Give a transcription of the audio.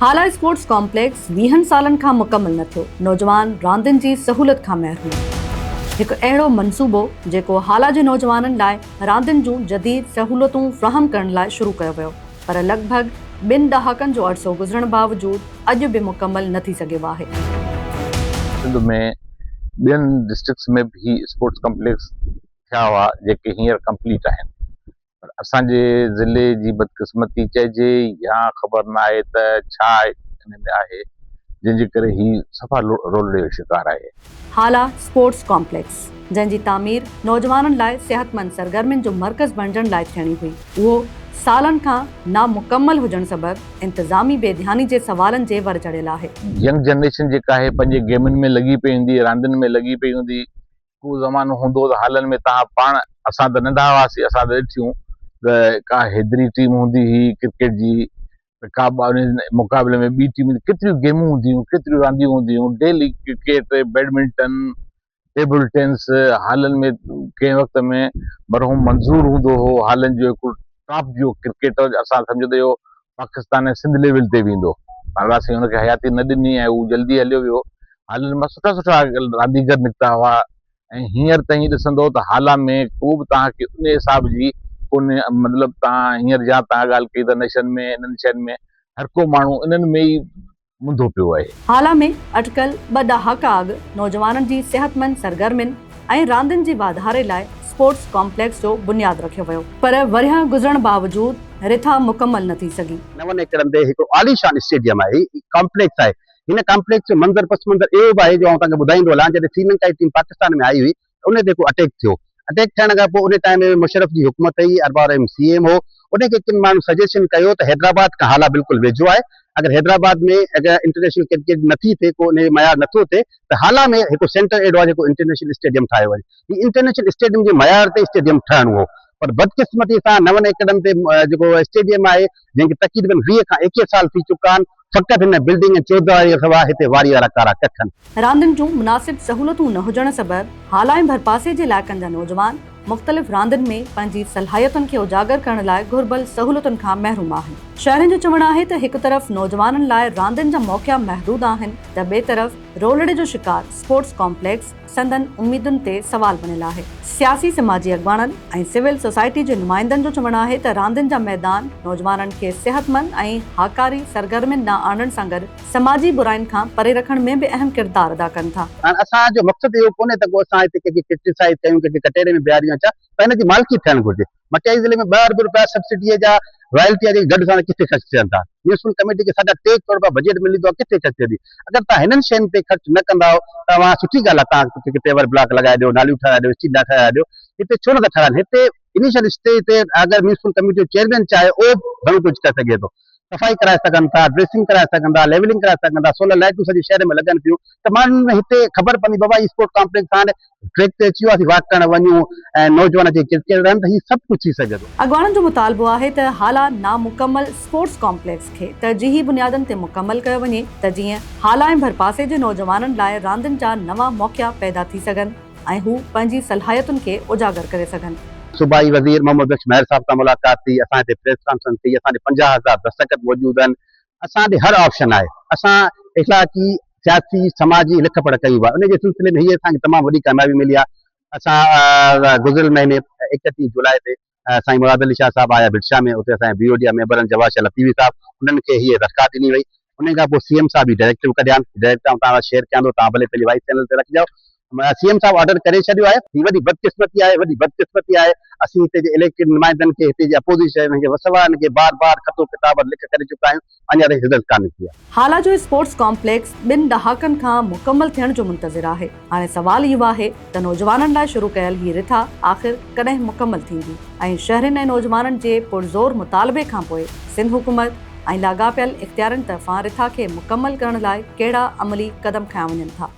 हाला sports complex 20 सालनि खां मुकमल न थियो। नौजवान रांदियुनि जी सहूलियत खां महरूम। हिकु अहिड़ो मनसूबो जेको हाला जे नौजवाननि लाइ रांदियुनि जूं जदीद सहूलियतूं फ़राहम करण लाइ शुरू कयो वियो, पर लॻभॻि 2 ड॒हाकनि जो अरसो गुज़रण बावजूदि अॼु बि मुकमल न थी सघियो आहे। सिंध में ॿियनि डिस्ट्रिक्ट्स में भी स्पोर्ट्स कॉम्प्लेक्स थिया हुआ जेके हींअर कंप्लीट आहिनि, पर असांजे ज़िले जी बदकिस्मती चइजे या ख़बर न आहे त छा हिन में आहे जंहिंजे करे ही सफ़ा रोलड़े जो शिकार आहे। हाला स्पोर्ट्स कॉम्प्लेक्स जंहिंजी तामीर नौजवाननि लाइ सेहतमंद सरगर्मियुनि जो मर्कज़ बणजण लाइ थियणी हुई, उहो सालनि खां नामुकम्मल हुजण सबबि इंतिज़ामी बेध्यानी जे सवालनि जे वर चढ़ियल आहे। यंग जनरेशन जेका आहे पंहिंजे गेमुनि में लॻी पई हूंदी, रांदियुनि में लॻी पई हूंदी। को ज़मानो हूंदो त हालनि में तव्हां पाण, असां त नंढा हुआसीं, असां त ॾिठियूं त का हैदरी टीम हूंदी हुई क्रिकेट जी, का मुक़ाबले में ॿी टीम, केतिरियूं गेमूं हूंदियूं, केतिरियूं रांदियूं हूंदियूं, daily cricket, badminton, table tennis. हालनि में कंहिं वक़्त में मरहूम मंज़ूर हूंदो हो हालनि जो हिकु टॉप जो क्रिकेटर, असां सम्झंदे हो पाकिस्तान ऐं सिंध लेवल ते वेंदो, पर असीं हुनखे हयाती न ॾिनी ऐं उहो जल्दी हलियो वियो। हालनि मां सुठा सुठा रांदीगर निकिता हुआ ऐं हींअर त हीअं ॾिसंदो त हाला में को बि तव्हांखे उन हिसाब जी कोन्हे। मतिलबु तव्हां हींअर या तव्हां ॻाल्हि कई त नशनि में, इन्हनि शयुनि में हर को माण्हू इन्हनि में ई मुंधो पियो आहे। हाला में अटकल 2 ड॒हाका अॻु नौजवाननि जी सेहतमंद सरगर्मियुनि ऐं रांदियुनि जी वाधारे लाइ स्पोर्ट्स कॉम्प्लेक्स जो बुनियाद रखियो वियो, पर वरियां गुज़रण बावजूदि रिथा मुकमल न थी सघी। 9 एकड़नि ते हिकु आलीशान स्टेडियम आहे, कॉम्प्लेक्स आहे। हिन कॉम्प्लेक्स जो मंज़र पस मंज़र एॾो बि आहे जो आउं तव्हांखे ॿुधाईंदो हलां। जॾहिं श्रीलंका जी टीम पाकिस्तान में आई हुई उन ते को अटैक थियो। अटैक थियण खां पोइ उन टाइम में मुशर्रफ जी हुकूमत हुई, अरबार CM हो। उनखे किन माण्हू सजेशन कयो त हैदराबाद खां हाला बिल्कुलु वेझो आहे, अगरि हैदराबाद में अगरि इंटरनेशनल क्रिकेट नथी थिए, को उन मयार नथो थिए, त हाला में हिकु सेंटर अहिड़ो आहे जेको इंटरनेशनल स्टेडियम ठाहियो वञे। ही इंटरनेशनल स्टेडियम जे मयार ते स्टेडियम ठहणो हो, पर बदकिस्मती सां 9 एकड़नि ते जेको स्टेडियम आहे, जंहिंखे तक़रीबन 20 खां 21 साल थी चुका आहिनि, फ़क़ति हिन बिल्डिंग ऐं चौधारी सवा हिते वारी वारा कारा कख आहिनि। रांदियुनि जूं मुनासिब सहूलियतूं न हुजण सबबि हाला ऐं भरपासे जे इलाइक़नि जा नौजवान मुख़्तलिफ़ रांदियुनि में पंहिंजी सलाहियतुनि खे उजागर करण लाइ घुर्बल सहूलियतुनि खां महरूम आहिनि। शहरनि जो चवणु आहे त हिकु तरफ़ नौजवाननि लाइ रांदियुनि जा मौक़िया महदूद आहिनि, त ॿिए तरफ़ रोलड़े जो शिकार स्पोर्ट्स कॉम्प्लेक्स संदन उम्मीदुनि ते सवाल बणियल आहे। सियासी समाजी अॻवाननि ऐं सिविल सोसाइटी जे नुमाइंदनि जो चवणु आहे त रांदियुनि जा मैदान नौजवाननि खे सेहतमंद ऐं हाकारी सरगर्मियुनि ॾांहुं आणण सां गॾु समाजी बुराइनि खां परे रखण में बि अहम किरदारु अदा कनि था। असांजो मक़सदु इहो कोन्हे त को असां हिते कंहिंखे क्रिटिसाइज़ कयूं, कंहिंखे कटेरे में बिहारियूं अचा, पर हिन जी मालिकी थियणु घुरिजे। मटियाई ज़िले में 2 अरब रुपया सब्सिडीअ जा रॉयल्टीअ जे गॾु सां किथे ख़र्च थियनि था। म्यूनिसिपल कमेटी खे साढा 3 करोड़ रुपया बजट मिली थो, किथे ख़र्च थिए थी। अगरि तव्हां हिननि शयुनि ते ख़र्च न कंदा तव्हां, सुठी ॻाल्हि आहे, तव्हां किथे पेवर ब्लॉक लॻाए ॾियो, नालियूं ठाराए ॾियो, स्ट्रीट लाइट ठाराए ॾियो, हिते छो नथा ठाराइनि। हिते इनिशियल स्टेज ते अगरि म्यूनिसिपल कमेटी जो चेयरमैन चाहे, उहो घणो कुझु करे सघे थो। सफ़ाई कराए सघनि था, ड्रेसिंग कराए सघनि था, लेवलिंग कराए सघनि था, सोलर लाइटूं सॼे शहर में लॻनि थियूं, त माण्हुनि हिते ख़बर पवंदी बाबा ही स्पोर्ट कॉम्प्लेक्स हाणे ट्रैक ते अची वियो आहे, वॉक करणु वञूं ऐं नौजवान अची क्रिकेट रहनि, त ही सभु कुझु थी सघे थो। अॻवाननि जो मुतालबो आहे त हाला नामुकमल स्पोर्ट्स कॉम्प्लेक्स खे तरजीही बुनियादनि ते मुकमल कयो वञे, त जीअं हाला ऐं भरपासे जे नौजवाननि लाइ रांदियुनि जा नवां मौक़िया पैदा थी सघनि ऐं हू पंहिंजी सलाहियतुनि खे उजागर करे सघनि। सूबाई वज़ीर मोहम्मद बख्श महर साहब सां मुलाक़ात थी, असां हिते प्रेस कॉन्फ्रेंस थी, असांजे 50,000 दस्तखत मौजूद आहिनि। असां ॾे हर ऑप्शन आहे। असां इख़लाक़ी, सियासी, समाजी लिख पढ़ कई आहे, उन जे सिलसिले में हीअ असांखे तमामु वॾी कामयाबी मिली आहे। असां गुज़िरियल महीने 31 जुलाई ते साईं मुराद अली शाह साहब आया भिटशा में, उते असांजे BOD मेंबरनि जवाहर लतीफ़ी साहब, उन्हनि खे हीअ दरख़्वास्त ॾिनी वई। उन खां पोइ CM साहब ई डायरेक्टिव कढिया आहिनि। डायरेक्टिव तव्हां शेयर कयां थो, तव्हां भले पंहिंजे वाइस चैनल ते रखिजो। CM साहब ऑर्डर करे छॾियो आहे। ही वॾी बदकिस्मती आहे, वॾी बदकिस्मती आहे। असीं हिते जे इलेक्टेड नुमाइंदनि खे, हिते जे अपोज़िशन खे वसवान खे बार बार ख़तो किताब लिख करे चुका आहियूं, अञा ताईं रिज़ल्ट कान निकिती आहे। हाला जो स्पोर्ट्स कॉम्प्लेक्स 2 ड॒हाकनि खां मुकमल थियण जो मुंतज़िर आहे। हाणे सवाल इहो आहे त नौजवाननि लाइ शुरू कयल ही रिथा आख़िर कॾहिं मुकमल थींदी ऐं शहरनि ऐं नौजवाननि जे पुरज़ोर मुतालबे खां पोइ सिंध हुकूमत ऐं लाॻापियल इख़्तियारनि तरफ़ां रिथा खे मुकमल करण लाइ कहिड़ा अमली क़दम खयां वञनि था।